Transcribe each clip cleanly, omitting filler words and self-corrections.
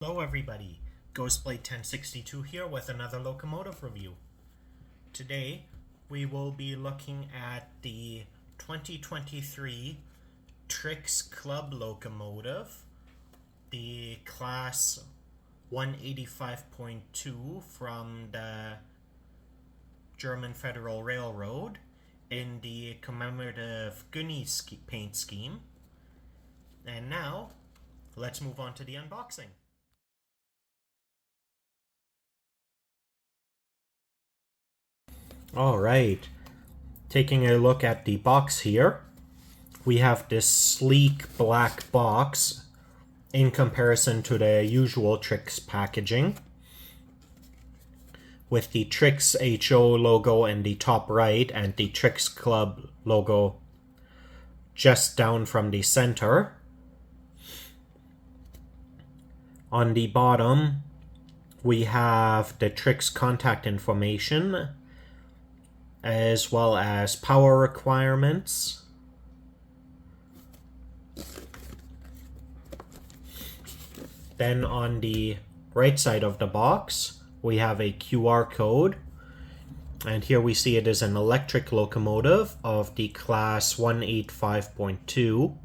Hello everybody, Ghostblade 1062 here with another locomotive review. Today we will be looking at the 2023 Trix Club Locomotive, the class 185.2 from the German Federal Railroad in the commemorative Gunni paint scheme. And now, let's move on to the unboxing. Alright, taking a look at the box here, we have this sleek black box in comparison to the usual Trix packaging, with the Trix HO logo in the top right and the Trix Club logo just down from the center. On the bottom, we have the Trix contact information, as well as power requirements. Then on the right side of the box, we have a QR code. And here we see it is an electric locomotive of the class 185.2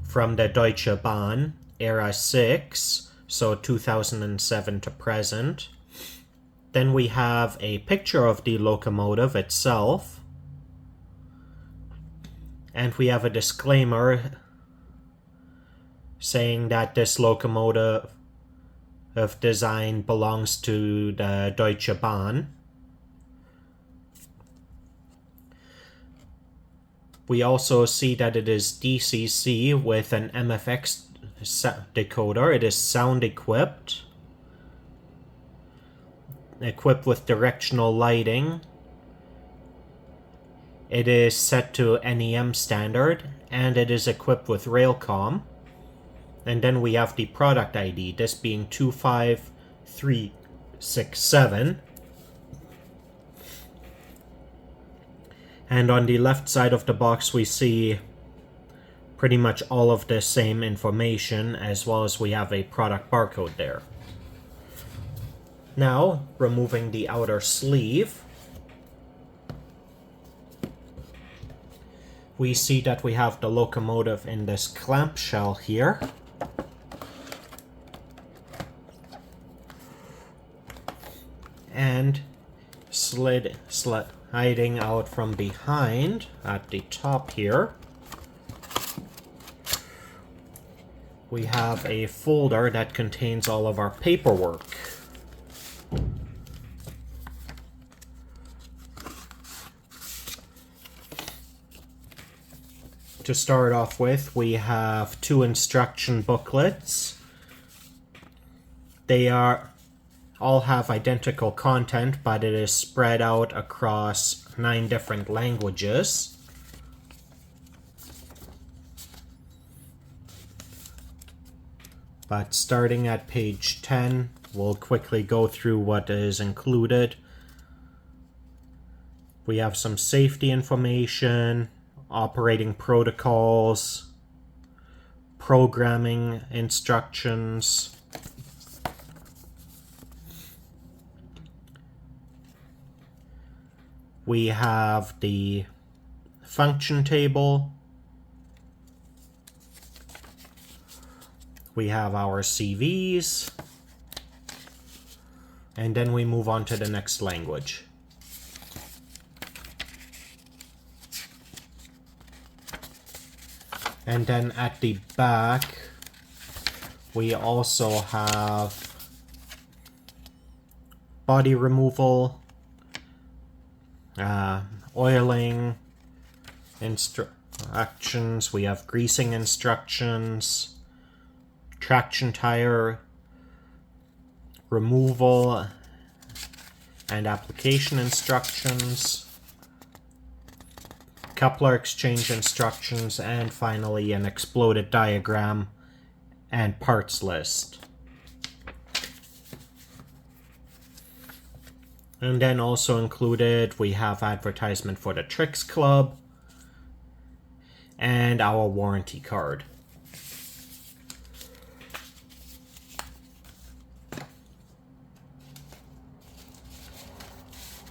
from the Deutsche Bahn, era 6, so 2007 to present. Then we have a picture of the locomotive itself. And we have a disclaimer saying that this locomotive design belongs to the Deutsche Bahn. We also see that it is DCC with an MFX decoder. It is sound equipped with directional lighting. It is set to NEM standard, and it is equipped with Railcom. And then we have the product ID, this being 25367. And on the left side of the box we see pretty much all of the same information, as well as we have a product barcode there. Now, removing the outer sleeve, we see that we have the locomotive in this clamshell here. And sliding out from behind at the top here, we have a folder that contains all of our paperwork. To start off with, we have 2 instruction booklets. They all have identical content, but it is spread out across 9 different languages. But starting at page 10, we'll quickly go through what is included. We have some safety information, operating protocols, programming instructions, we have the function table, we have our CVs, and then we move on to the next language. And then at the back, we also have body removal, oiling instructions, we have greasing instructions, traction tire removal and application instructions, coupler exchange instructions, and finally an exploded diagram and parts list. And then also included, we have advertisement for the Trix Club and our warranty card.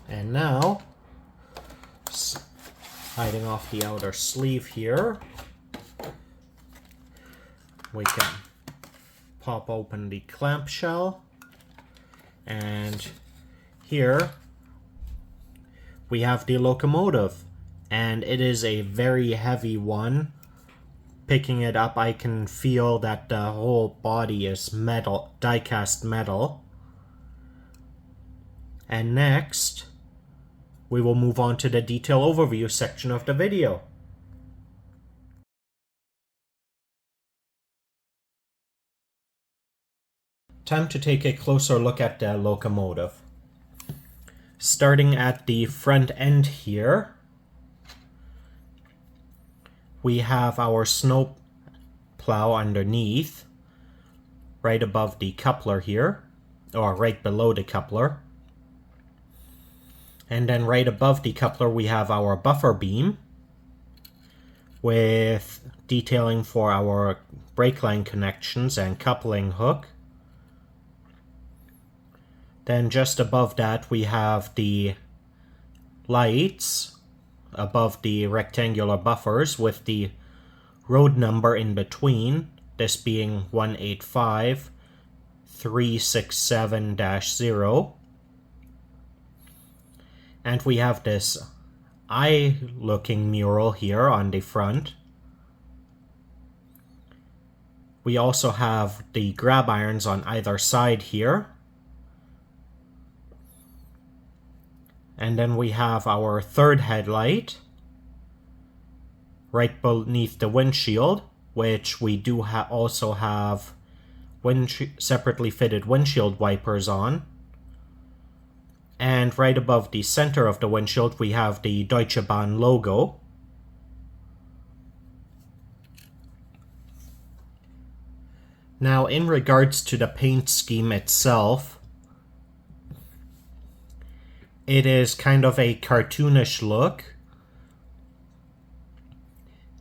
And now, hiding off the outer sleeve here, we can pop open the clamshell, and here we have the locomotive, and it is a very heavy one. Picking it up, I can feel that the whole body is metal, die-cast metal. And next, we will move on to the detail overview section of the video. Time to take a closer look at the locomotive. Starting at the front end here, we have our snow plow underneath, right above the coupler here, or right below the coupler. And then right above the coupler we have our buffer beam with detailing for our brake line connections and coupling hook. Then just above that we have the lights above the rectangular buffers with the road number in between, this being 185-367-0. And we have this eye-looking mural here on the front. We also have the grab irons on either side here. And then we have our third headlight right beneath the windshield, which we do also have separately fitted windshield wipers on. And right above the center of the windshield we have the Deutsche Bahn logo. Now, in regards to the paint scheme itself, it is kind of a cartoonish look,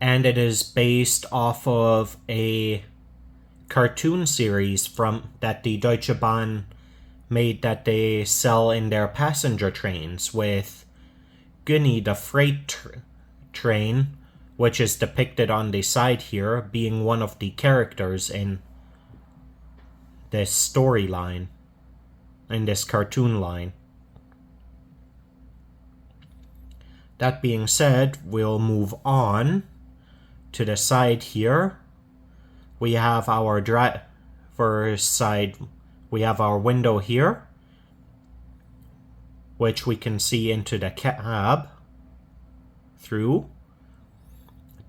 and it is based off of a cartoon series that the Deutsche Bahn made that they sell in their passenger trains, with Gunni, the freight train, which is depicted on the side here, being one of the characters in this storyline, in this cartoon line. That being said, we'll move on to the side here. We have our driver's side, we have our window here, which we can see into the cab through.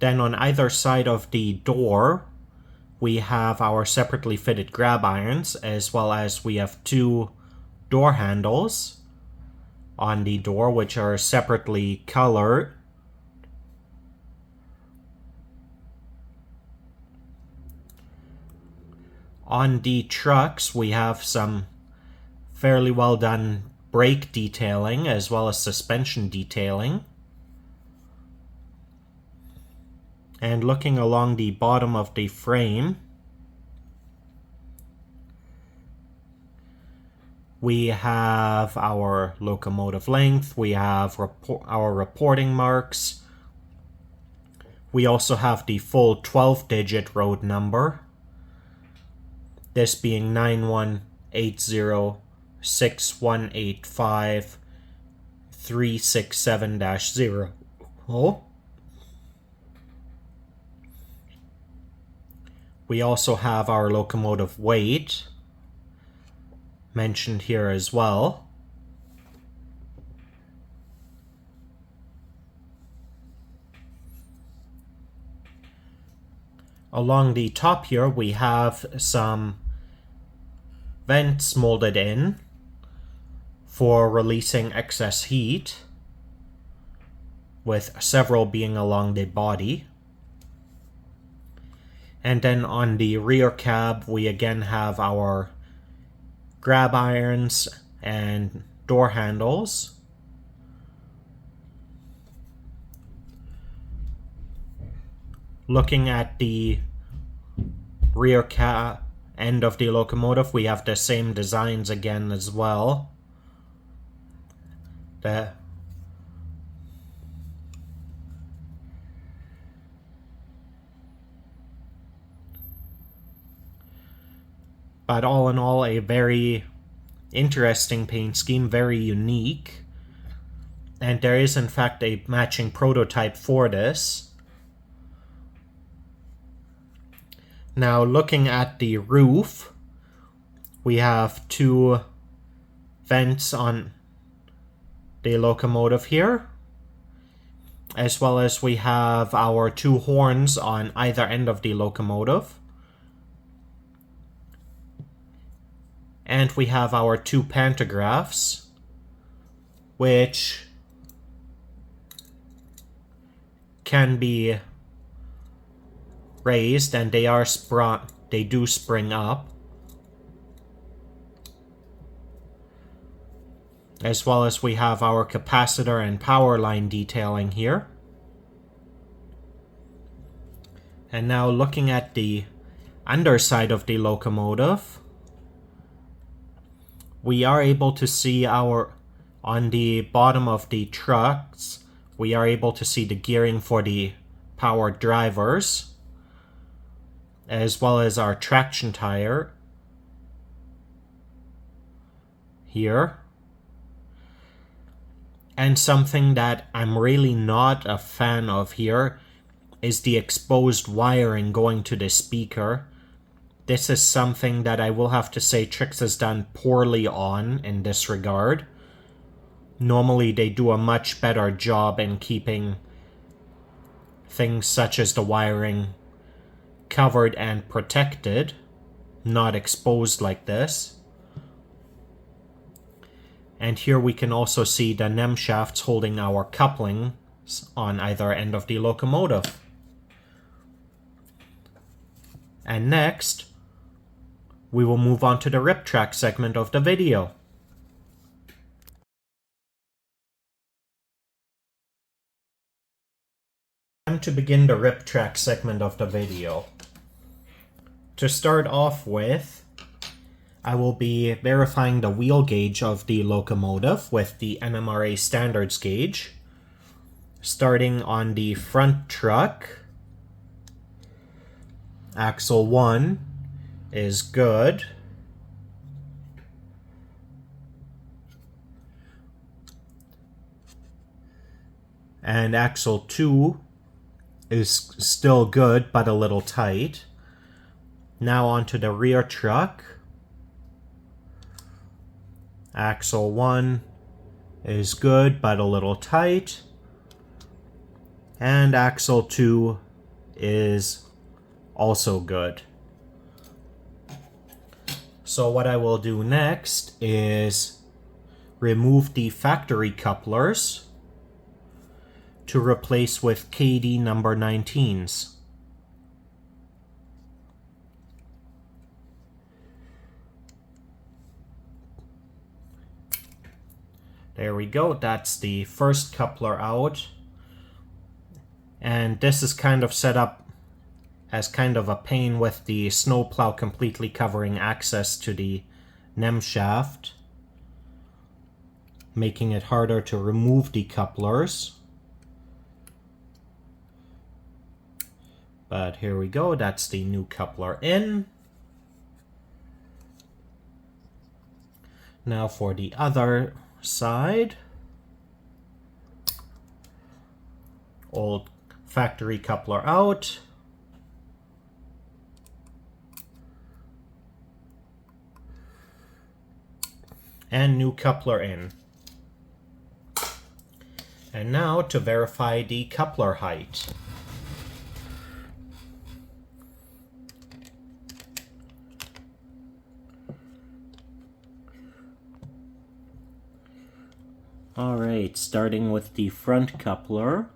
Then on either side of the door, we have our separately fitted grab irons, as well as we have two door handles on the door, which are separately colored. On the trucks, we have some fairly well done brake detailing as well as suspension detailing. And looking along the bottom of the frame, we have our locomotive length, we have our reporting marks. We also have the full 12-digit road number, this being 91806185-367-0. We also have our locomotive weight mentioned here as well. Along the top here we have some vents molded in for releasing excess heat, with several being along the body. And then on the rear cab we again have our grab irons and door handles. Looking at the rear cab end of the locomotive, we have the same designs again as well. But all in all, a very interesting paint scheme, very unique. And there is in fact a matching prototype for this. Now looking at the roof, we have two vents on the locomotive here, as well as we have our two horns on either end of the locomotive. And we have our two pantographs, which can be raised, and they do spring up, as well as we have our capacitor and power line detailing here. And now looking at the underside of the locomotive, we are able to see on the bottom of the trucks, we are able to see the gearing for the powered drivers, as well as our traction tire here. And something that I'm really not a fan of here is the exposed wiring going to the speaker. This is something that I will have to say Trix has done poorly on in this regard. Normally they do a much better job in keeping things such as the wiring covered and protected, not exposed like this. And here we can also see the NEM shafts holding our couplings on either end of the locomotive. And next, we will move on to the rip track segment of the video. Time to begin the rip track segment of the video. To start off with, I will be verifying the wheel gauge of the locomotive with the NMRA standards gauge. Starting on the front truck, axle 1 is good. And axle 2 is still good, but a little tight. Now onto the rear truck. Axle 1 is good, but a little tight. And axle 2 is also good. So what I will do next is remove the factory couplers to replace with KD number 19s. There we go, that's the first coupler out. And this is kind of set up as kind of a pain with the snowplow completely covering access to the NEM shaft, making it harder to remove the couplers. But here we go, that's the new coupler in. Now for the other side. Old factory coupler out. And new coupler in. And now to verify the coupler height. Alright, starting with the front coupler.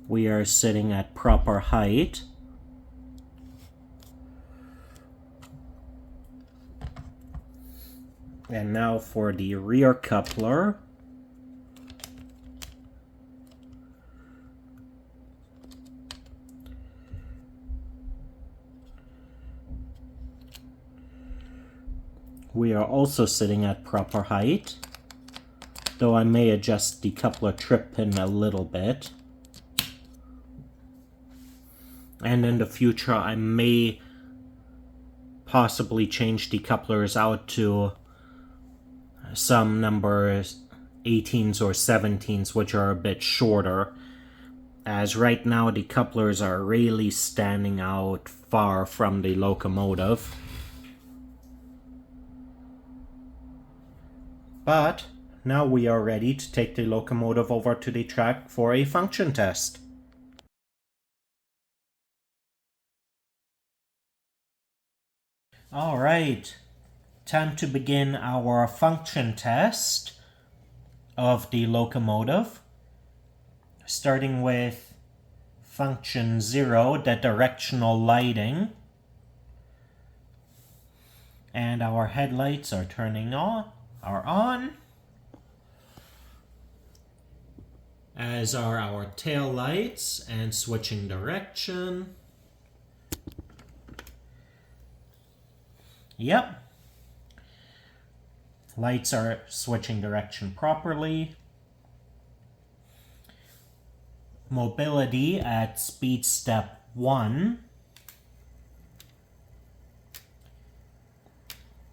We are sitting at proper height. And now for the rear coupler. We are also sitting at proper height, though I may adjust the coupler trip pin a little bit. And in the future I may possibly change the couplers out to some numbers 18s or 17s, which are a bit shorter, as right now the couplers are really standing out far from the locomotive. But now we are ready to take the locomotive over to the track for a function test. Alright, time to begin our function test of the locomotive, starting with function 0, the directional lighting. And our headlights are on, as are our tail lights and switching direction. Yep. Lights are switching direction properly. Mobility at speed step 1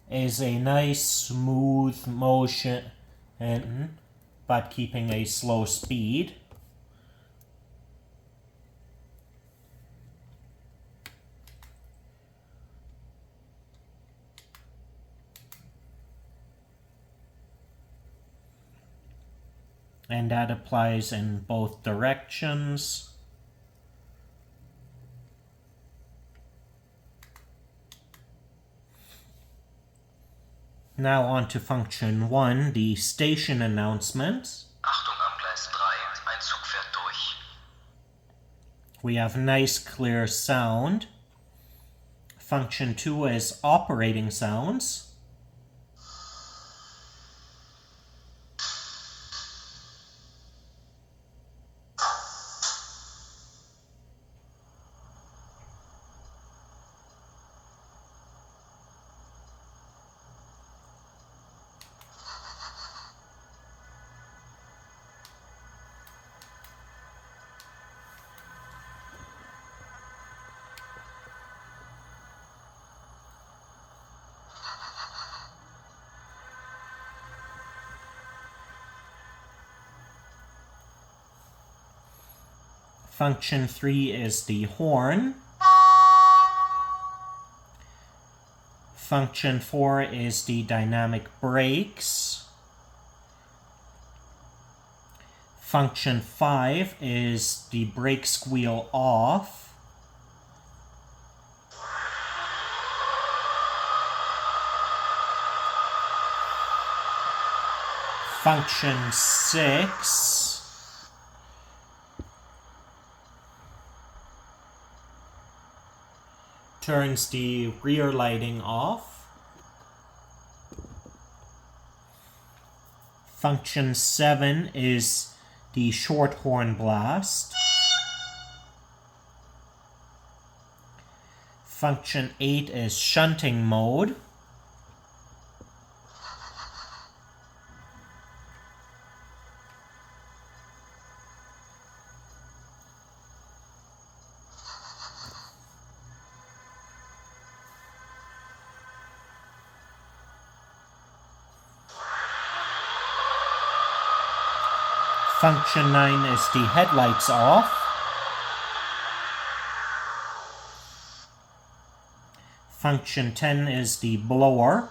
is a nice smooth motion, but keeping a slow speed. And that applies in both directions. Now on to function 1, the station announcement. Achtung am Gleis 3, ein Zug fährt durch. We have nice clear sound. Function 2 is operating sounds. Function 3 is the horn. Function 4 is the dynamic brakes. Function 5 is the brake squeal off. Function 6 turns the rear lighting off. Function 7 is the short horn blast. Function 8 is shunting mode. Function 9 is the headlights off. Function 10 is the blower.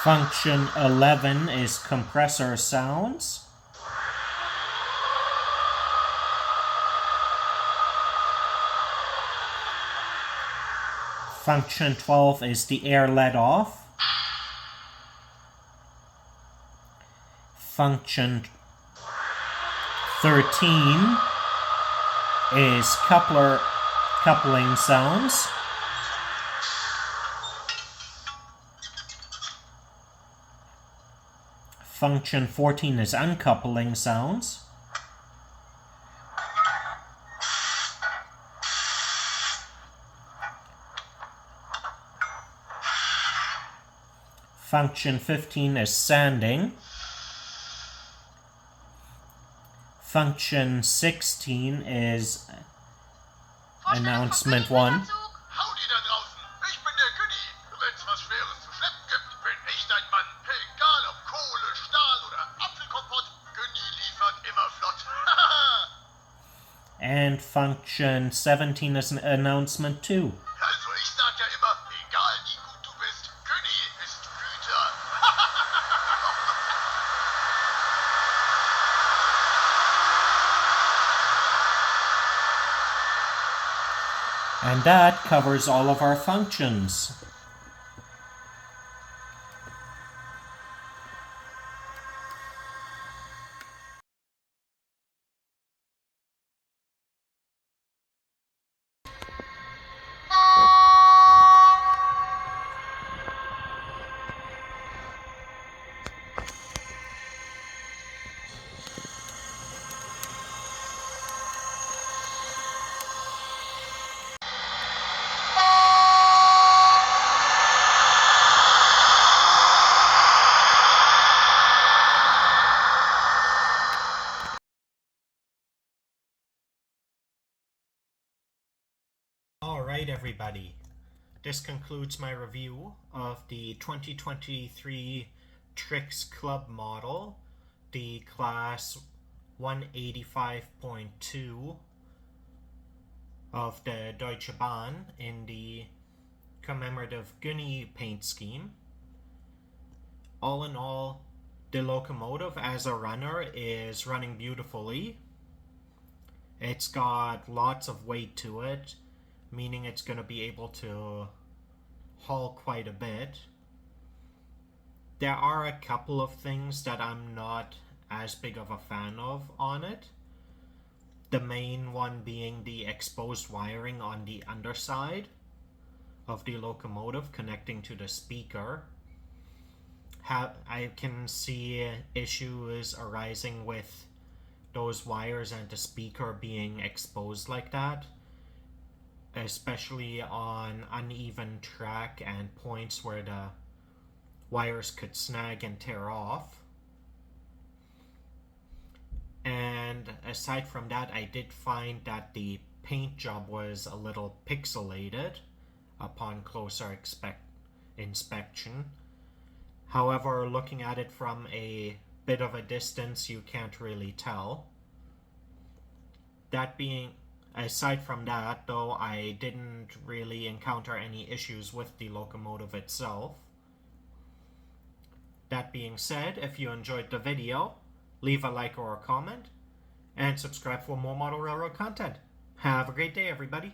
Function 11 is compressor sounds. Function 12 is the air let off. Function 13 is coupling sounds. Function 14 is uncoupling sounds. Function 15 is sanding. Function 16 is announcement 1. Howdy da draußen, ich bin der Gunni. Wenn's was Schweres zu schleppen gibt, bin ich dein Mann. Egal ob Kohle, Stahl oder Apfelkompott, Gunni liefert immer flott. And function 17 is an announcement 2. Also ich sag ja immer, egal wie gut du bist, Gunni ist Güter. And that covers all of our functions. Alright everybody, this concludes my review of the 2023 Trix Club model, the class 185.2 of the Deutsche Bahn in the commemorative Gunni paint scheme. All in all, the locomotive as a runner is running beautifully. It's got lots of weight to it, meaning it's going to be able to haul quite a bit. There are a couple of things that I'm not as big of a fan of on it. The main one being the exposed wiring on the underside of the locomotive connecting to the speaker. I can see issues arising with those wires and the speaker being exposed like that, especially on uneven track and points where the wires could snag and tear off. And aside from that, I did find that the paint job was a little pixelated upon closer inspection. However, looking at it from a bit of a distance, you can't really tell. Aside from that, though, I didn't really encounter any issues with the locomotive itself. That being said, if you enjoyed the video, leave a like or a comment, and subscribe for more model railroad content. Have a great day, everybody.